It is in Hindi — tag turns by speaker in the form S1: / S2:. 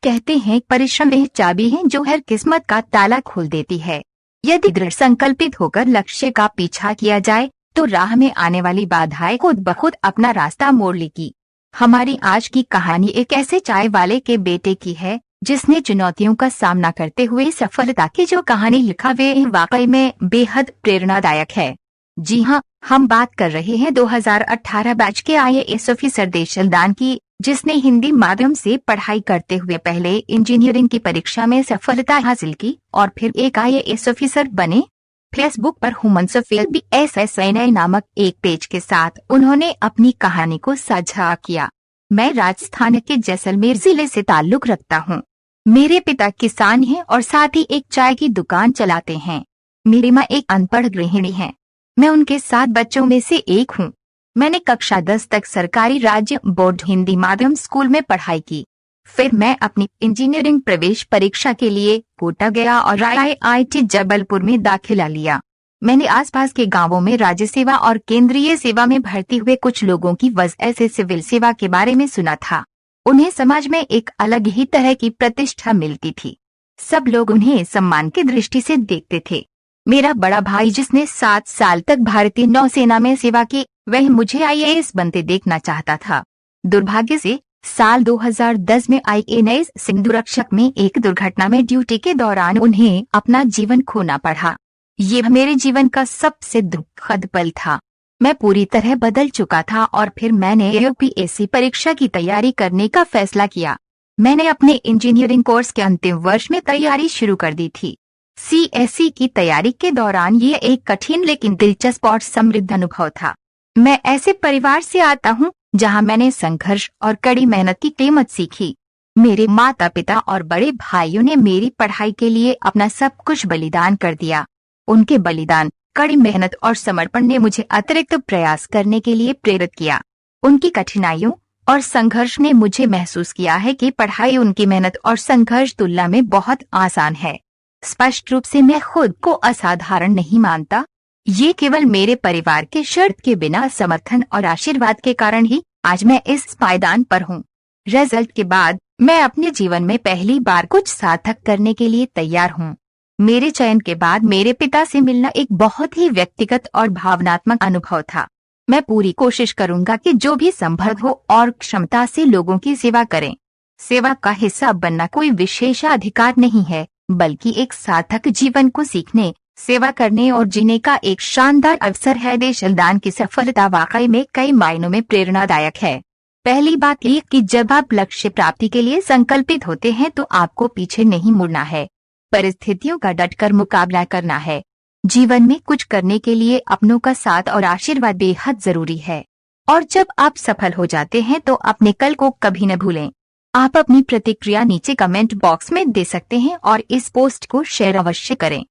S1: कहते हैं परिश्रम वह चाबी है जो हर किस्मत का ताला खोल देती है। यदि दृढ़ संकल्पित होकर लक्ष्य का पीछा किया जाए तो राह में आने वाली बाधाएं खुद ब खुद अपना रास्ता मोड़ लेगी। हमारी आज की कहानी एक ऐसे चाय वाले के बेटे की है जिसने चुनौतियों का सामना करते हुए सफलता की जो कहानी लिखा वे वाकई में बेहद प्रेरणादायक है। जी हाँ, हम बात कर रहे हैं 2018 बैच के IAS ऑफिसर देशलदान की, जिसने हिंदी माध्यम से पढ़ाई करते हुए पहले इंजीनियरिंग की परीक्षा में सफलता हासिल की और फिर एक IAS ऑफिसर बने। फेसबुक पर ह्यूमन्स ऑफ BSSNI नामक एक पेज के साथ उन्होंने अपनी कहानी को साझा किया। मैं राजस्थान के जैसलमेर जिले से ताल्लुक रखता हूँ। मेरे पिता किसान हैं और साथ ही एक चाय की दुकान चलाते हैं। मेरी माँ एक अनपढ़ गृहिणी है। मैं उनके 7 बच्चों में से एक हूँ। मैंने कक्षा 10 तक सरकारी राज्य बोर्ड हिंदी माध्यम स्कूल में पढ़ाई की। फिर मैं अपनी इंजीनियरिंग प्रवेश परीक्षा के लिए कोटा गया और IIT जबलपुर में दाखिला लिया। मैंने आसपास के गांवों में राज्य सेवा और केंद्रीय सेवा में भर्ती हुए कुछ लोगों की वजह से सिविल सेवा के बारे में सुना था। उन्हें समाज में एक अलग ही तरह की प्रतिष्ठा मिलती थी। सब लोग उन्हें सम्मान की दृष्टि से देखते थे। मेरा बड़ा भाई जिसने 7 साल तक भारतीय नौसेना में सेवा की, वह मुझे IAS बनते देखना चाहता था। दुर्भाग्य से साल 2010 में INS सिंधुरक्षक में एक दुर्घटना में ड्यूटी के दौरान उन्हें अपना जीवन खोना पड़ा। ये मेरे जीवन का सबसे दुखद पल था। मैं पूरी तरह बदल चुका था और फिर मैंने UPSC परीक्षा की तैयारी करने का फैसला किया। मैंने अपने इंजीनियरिंग कोर्स के अंतिम वर्ष में तैयारी शुरू कर दी थी। CSE की तैयारी के दौरान ये एक कठिन लेकिन दिलचस्प और समृद्ध अनुभव था। मैं ऐसे परिवार से आता हूँ जहाँ मैंने संघर्ष और कड़ी मेहनत की कीमत सीखी। मेरे माता पिता और बड़े भाइयों ने मेरी पढ़ाई के लिए अपना सब कुछ बलिदान कर दिया। उनके बलिदान, कड़ी मेहनत और समर्पण ने मुझे अतिरिक्त प्रयास करने के लिए प्रेरित किया। उनकी कठिनाइयों और संघर्ष ने मुझे महसूस किया है कि पढ़ाई उनकी मेहनत और संघर्ष तुलना में बहुत आसान है। स्पष्ट रूप से मैं खुद को असाधारण नहीं मानता। ये केवल मेरे परिवार के शर्त के बिना समर्थन और आशीर्वाद के कारण ही आज मैं इस पायदान पर हूँ। रिजल्ट के बाद मैं अपने जीवन में पहली बार कुछ सार्थक करने के लिए तैयार हूँ। मेरे चयन के बाद मेरे पिता से मिलना एक बहुत ही व्यक्तिगत और भावनात्मक अनुभव था। मैं पूरी कोशिश करूंगा कि जो भी संभव हो और क्षमता से लोगों की सेवा करें। सेवा का हिस्सा बनना कोई विशेषाधिकार नहीं है, बल्कि एक सार्थक जीवन को सीखने, सेवा करने और जीने का एक शानदार अवसर है। देशलदान की सफलता वाकई में कई मायनों में प्रेरणादायक है। पहली बात यह कि जब आप लक्ष्य प्राप्ति के लिए संकल्पित होते हैं तो आपको पीछे नहीं मुड़ना है। परिस्थितियों का डटकर मुकाबला करना है। जीवन में कुछ करने के लिए अपनों का साथ और आशीर्वाद बेहद जरूरी है। और जब आप सफल हो जाते हैं तो अपने कल को कभी न भूलें। आप अपनी प्रतिक्रिया नीचे कमेंट बॉक्स में दे सकते हैं और इस पोस्ट को शेयर अवश्य करें।